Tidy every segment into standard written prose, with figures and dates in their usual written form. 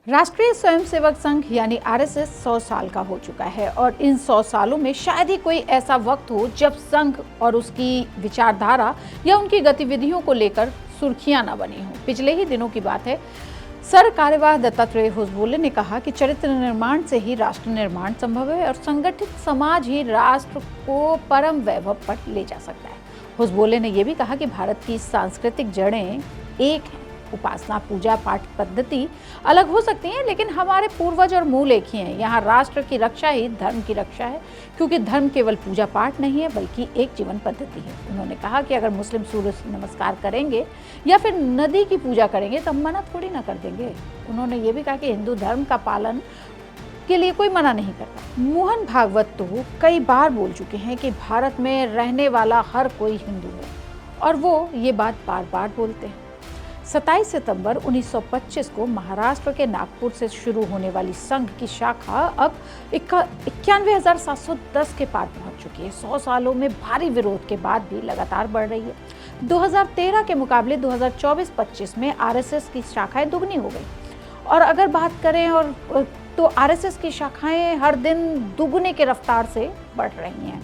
राष्ट्रीय स्वयंसेवक संघ यानी आरएसएस 100 साल का हो चुका है और इन 100 सालों में शायद ही कोई ऐसा वक्त हो जब संघ और उसकी विचारधारा या उनकी गतिविधियों को लेकर सुर्खियां न बनी हो। पिछले ही दिनों की बात है, सर कार्यवाह दत्तात्रेय होसबोले ने कहा कि चरित्र निर्माण से ही राष्ट्र निर्माण संभव है और संगठित समाज ही राष्ट्र को परम वैभव पर ले जा सकता है। होसबोले ने यह भी कहा कि भारत की सांस्कृतिक जड़ें एक हैं। उपासना, पूजा पाठ पद्धति अलग हो सकती हैं, लेकिन हमारे पूर्वज और मूल एक ही हैं। यहाँ राष्ट्र की रक्षा ही धर्म की रक्षा है, क्योंकि धर्म केवल पूजा पाठ नहीं है बल्कि एक जीवन पद्धति है। उन्होंने कहा कि अगर मुस्लिम सूर्य नमस्कार करेंगे या फिर नदी की पूजा करेंगे तो हम मना थोड़ी ना कर देंगे। उन्होंने ये भी कहा कि हिंदू धर्म का पालन के लिए कोई मना नहीं करता। मोहन भागवत तो कई बार बोल चुके हैं कि भारत में रहने वाला हर कोई हिंदू है और वो ये बात बार बार बोलते हैं। 27 सितंबर 1925 को महाराष्ट्र के नागपुर से शुरू होने वाली संघ की शाखा अब 91,710 के पार पहुंच चुकी है। 100 सालों में भारी विरोध के बाद भी लगातार बढ़ रही है। 2013 के मुकाबले 2024-25 में आरएसएस की शाखाएं दुगनी हो गई। और अगर बात करें तो आरएसएस की शाखाएं हर दिन दुगने के रफ्तार से बढ़ रही हैं।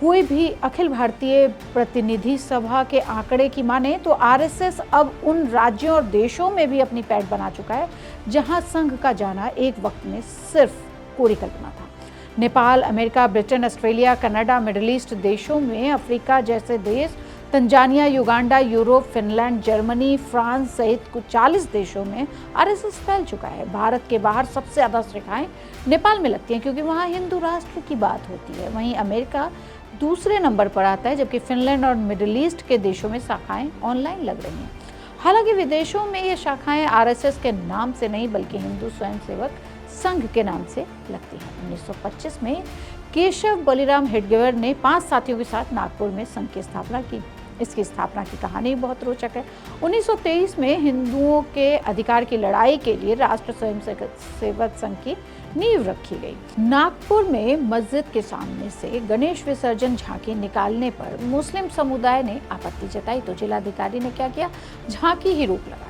कोई भी अखिल भारतीय प्रतिनिधि सभा के आंकड़े की माने तो आरएसएस अब उन राज्यों और देशों में भी अपनी पैठ बना चुका है जहां संघ का जाना एक वक्त में सिर्फ कोरी कल्पना था। Nepal, America, Britain, Australia, Canada, middle east देशों में, अफ्रीका जैसे देश, Tanzania, Uganda, Europe, Finland, Germany, France सहित कुछ 40 देशों में आरएसएस फैल चुका है। भारत के बाहर सबसे ज्यादा शाखाएं नेपाल में लगती हैं, क्योंकि वहां हिंदू राष्ट्र की बात होती है। वहीं अमेरिका दूसरे नंबर पर आता है, जबकि फिनलैंड और मिडिल ईस्ट के देशों में शाखाएं ऑनलाइन लग रही हैं। हालांकि विदेशों में ये शाखाएं आरएसएस के नाम से नहीं बल्कि हिंदू स्वयंसेवक संघ के नाम से लगती हैं। 1925 में केशव बलिराम हेडगेवर ने 5 साथियों के साथ नागपुर में संघ की स्थापना की। इसकी स्थापना की कहानी बहुत रोचक है। 1923 में हिंदुओं के अधिकार की लड़ाई के लिए राष्ट्र स्वयंसेवक संघ की नींव रखी गई। नागपुर में मस्जिद के सामने से गणेश विसर्जन झांकी निकालने पर मुस्लिम समुदाय ने आपत्ति जताई तो जिलाधिकारी ने क्या किया, झांकी ही रोक लगा दी।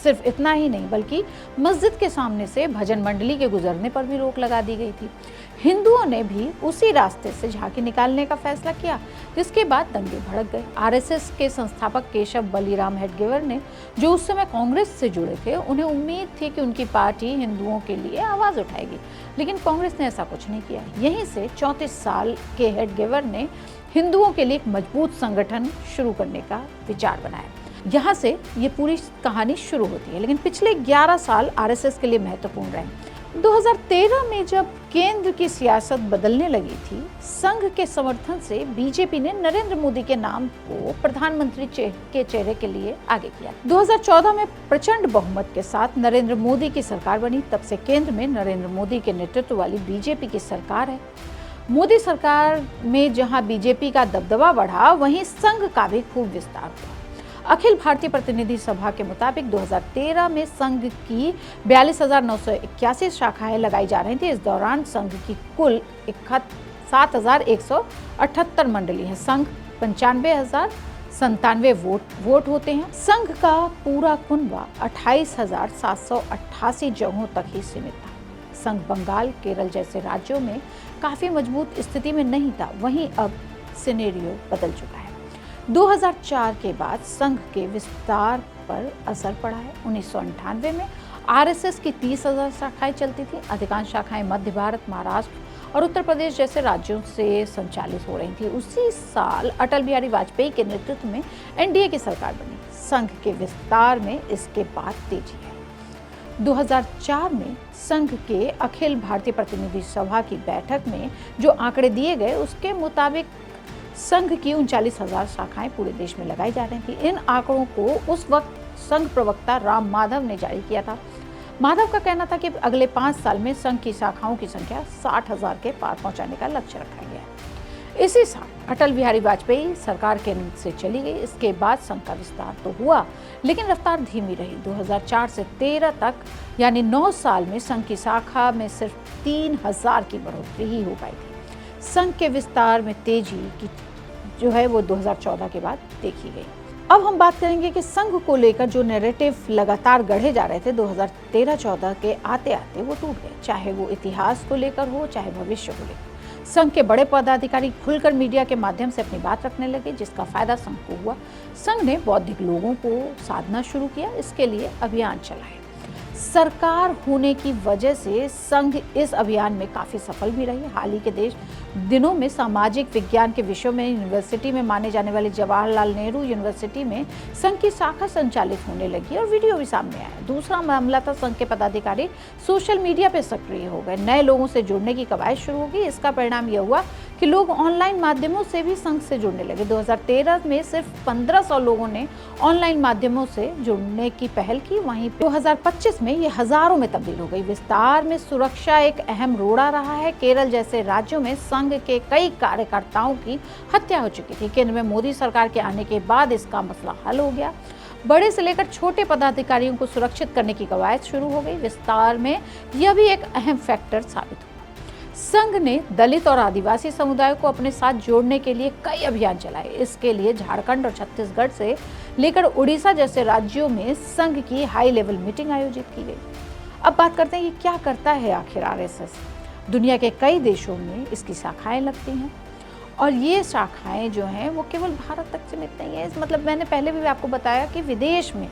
सिर्फ इतना ही नहीं बल्कि मस्जिद के सामने से भजन मंडली के गुजरने पर भी रोक लगा दी गई थी। हिंदुओं ने भी उसी रास्ते से झांकी निकालने का फैसला किया, जिसके बाद दंगे भड़क गए। आरएसएस के संस्थापक केशव बलिराम हेडगेवर ने, जो उस समय कांग्रेस से जुड़े थे, उन्हें उम्मीद थी कि उनकी पार्टी हिंदुओं के लिए आवाज उठाएगी, लेकिन कांग्रेस ने ऐसा कुछ नहीं किया। यहीं से 34 साल के हेडगेवर ने हिंदुओं के लिए एक मजबूत संगठन शुरू करने का विचार बनाया। यहाँ से ये पूरी कहानी शुरू होती है, लेकिन पिछले 11 साल आरएसएस के लिए महत्वपूर्ण रहे। 2013 में जब केंद्र की सियासत बदलने लगी थी, संघ के समर्थन से बीजेपी ने नरेंद्र मोदी के नाम को प्रधानमंत्री के चेहरे के लिए आगे किया। 2014 में प्रचंड बहुमत के साथ नरेंद्र मोदी की सरकार बनी। तब से केंद्र में नरेंद्र मोदी के नेतृत्व वाली बीजेपी की सरकार है। मोदी सरकार में जहां बीजेपी का दबदबा बढ़ा, वहीं संघ का भी खूब विस्तार हुआ। अखिल भारतीय प्रतिनिधि सभा के मुताबिक 2013 में संघ की 42,981 शाखाएं लगाई जा रही थी। इस दौरान संघ की कुल 7,178 मंडली है। संघ 95,097 वोट होते हैं। संघ का पूरा कुनबा 28,788 जगहों तक ही सीमित था। संघ बंगाल, केरल जैसे राज्यों में काफी मजबूत स्थिति में नहीं था, वहीं अब सिनेरियो बदल चुका है। 2004 के बाद संघ के विस्तार पर असर पड़ा है। 1998 में आरएसएस की 30,000 शाखाएं चलती थी। अधिकांश शाखाएं मध्य भारत, महाराष्ट्र और उत्तर प्रदेश जैसे राज्यों से संचालित हो रही थी। उसी साल अटल बिहारी वाजपेयी के नेतृत्व में एनडीए की सरकार बनी। संघ के विस्तार में इसके बाद तेजी है। 2004 में संघ के अखिल भारतीय प्रतिनिधि सभा की बैठक में जो आंकड़े दिए गए, उसके मुताबिक संघ की 39,000 शाखाएं पूरे देश में लगाई जा रही थी। इन आंकड़ों को उस वक्त संघ प्रवक्ता राम माधव ने जारी किया था। माधव का कहना था कि अगले 5 साल में संघ की शाखाओं की संख्या 60,000 के पार पहुंचाने का लक्ष्य रखा गया है। इसी साल अटल बिहारी वाजपेयी सरकार केंद्र से चली गई। इसके बाद संघ का विस्तार तो हुआ, लेकिन रफ्तार धीमी रही। 2004 से 13 तक यानी 9 साल में संघ की शाखा में सिर्फ 3,000 की बढ़ोतरी ही हो पाई थी। संघ के विस्तार में तेजी की जो है वो 2014 के बाद देखी गई। अब हम बात करेंगे कि संघ को लेकर जो नैरेटिव लगातार गढ़े जा रहे थे 2013-14 के आते आते वो टूट गए, चाहे वो इतिहास को लेकर हो चाहे भविष्य को लेकर। संघ के बड़े पदाधिकारी खुलकर मीडिया के माध्यम से अपनी बात रखने लगे, जिसका फायदा संघ को हुआ। संघ ने बौद्धिक लोगों को साधना शुरू किया, इसके लिए अभियान चलाए। सरकार होने की वजह से संघ इस अभियान में काफ़ी सफल भी रही। हाल ही के दिनों में सामाजिक विज्ञान के विषयों में यूनिवर्सिटी में माने जाने वाले जवाहरलाल नेहरू यूनिवर्सिटी में संघ की शाखा संचालित होने लगी और वीडियो भी सामने आया। दूसरा मामला था संघ के पदाधिकारी सोशल मीडिया पर सक्रिय हो गए, नए लोगों से जुड़ने की कवायद शुरू हो गई। इसका परिणाम यह हुआ कि लोग ऑनलाइन माध्यमों से भी संघ से जुड़ने लगे। 2013 में सिर्फ 1500 लोगों ने ऑनलाइन माध्यमों से जुड़ने की पहल की, वहीं 2025 में ये हजारों में तब्दील हो गई। विस्तार में सुरक्षा एक अहम रोड़ा रहा है। केरल जैसे राज्यों में संघ के कई कार्यकर्ताओं की हत्या हो चुकी थी। केंद्र में मोदी सरकार के आने के बाद इसका मसला हल हो गया। बड़े से लेकर छोटे पदाधिकारियों को सुरक्षित करने की कवायद शुरू हो गई। विस्तार में यह भी एक अहम फैक्टर साबित हुआ। संघ ने दलित और आदिवासी समुदाय को अपने साथ जोड़ने के लिए कई अभियान चलाए। इसके लिए झारखंड और छत्तीसगढ़ से लेकर उड़ीसा जैसे राज्यों में संघ की हाई लेवल मीटिंग आयोजित की गई। अब बात करते हैं कि क्या करता है आखिर आरएसएस। दुनिया के कई देशों में इसकी शाखाएं लगती हैं और ये शाखाएं जो हैं वो केवल भारत तक सीमित नहीं है। मतलब मैंने पहले भी आपको बताया कि विदेश में,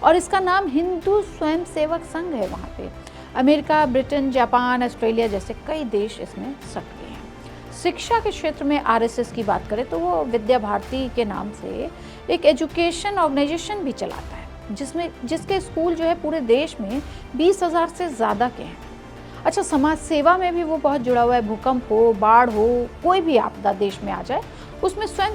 और इसका नाम हिंदू स्वयंसेवक संघ है, वहाँ पे अमेरिका, ब्रिटेन, जापान, ऑस्ट्रेलिया जैसे कई देश इसमें सक्रिय हैं। शिक्षा के क्षेत्र में आरएसएस की बात करें तो वो विद्या भारती के नाम से एक एजुकेशन ऑर्गेनाइजेशन भी चलाता है, जिसके स्कूल जो है पूरे देश में 20,000 से ज़्यादा के हैं। अच्छा, समाज सेवा में भी वो बहुत जुड़ा हुआ है। भूकंप हो, बाढ़ हो, कोई भी आपदा देश में आ जाए, उसमें स्वयं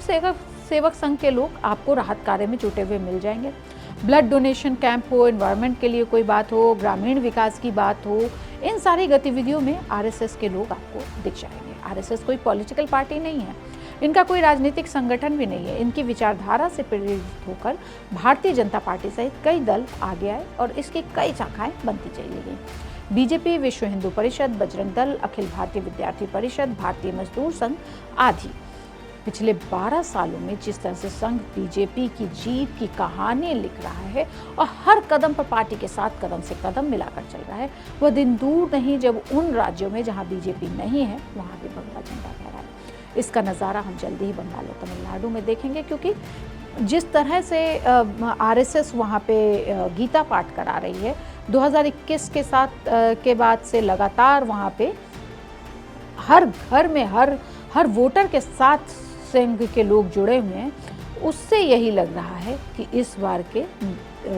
सेवक संघ के लोग आपको राहत कार्य में जुटे हुए मिल जाएंगे। ब्लड डोनेशन कैंप हो, एनवायरनमेंट के लिए कोई बात हो, ग्रामीण विकास की बात हो, इन सारी गतिविधियों में आरएसएस के लोग आपको दिख जाएंगे। आरएसएस कोई पॉलिटिकल पार्टी नहीं है, इनका कोई राजनीतिक संगठन भी नहीं है। इनकी विचारधारा से प्रेरित होकर भारतीय जनता पार्टी सहित कई दल आगे आए और इसकी कई शाखाएं बनती चली गई। बीजेपी, विश्व हिंदू परिषद, बजरंग दल, अखिल भारतीय विद्यार्थी परिषद, भारतीय मजदूर संघ आदि। पिछले 12 सालों में जिस तरह से संघ बीजेपी की जीत की कहानी लिख रहा है और हर कदम पर पार्टी के साथ कदम से कदम मिलाकर चल रहा है, वह दिन दूर नहीं जब उन राज्यों में जहां बीजेपी नहीं है वहां भी बंगा झंडा फहराए। इसका नज़ारा हम जल्दी ही बंगाल और तमिलनाडु में देखेंगे, क्योंकि जिस तरह से आरएसएस वहाँ पे गीता पाठ करा रही है, 2021 के बाद से लगातार वहाँ पे हर घर में हर वोटर के साथ संघ के लोग जुड़े हुए हैं। उससे यही लग रहा है कि इस बार के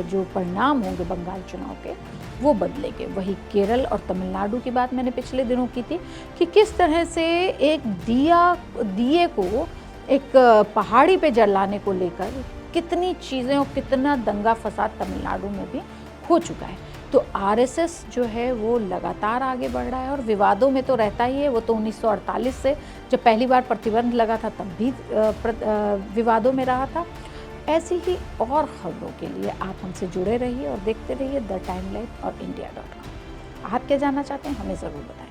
जो परिणाम होंगे बंगाल चुनाव के वो बदलेंगे। वही केरल और तमिलनाडु की बात मैंने पिछले दिनों की थी कि किस तरह से एक दिए को एक पहाड़ी पे जलाने को लेकर कितनी चीज़ें और कितना दंगा फसाद तमिलनाडु में भी हो चुका है। तो आरएसएस जो है वो लगातार आगे बढ़ रहा है और विवादों में तो रहता ही है। वो तो 1948 से जब पहली बार प्रतिबंध लगा था तब भी विवादों में रहा था। ऐसी ही और खबरों के लिए आप हमसे जुड़े रहिए और देखते रहिए द टाइमलाइन और India.com। आप क्या जानना चाहते हैं हमें ज़रूर बताएं।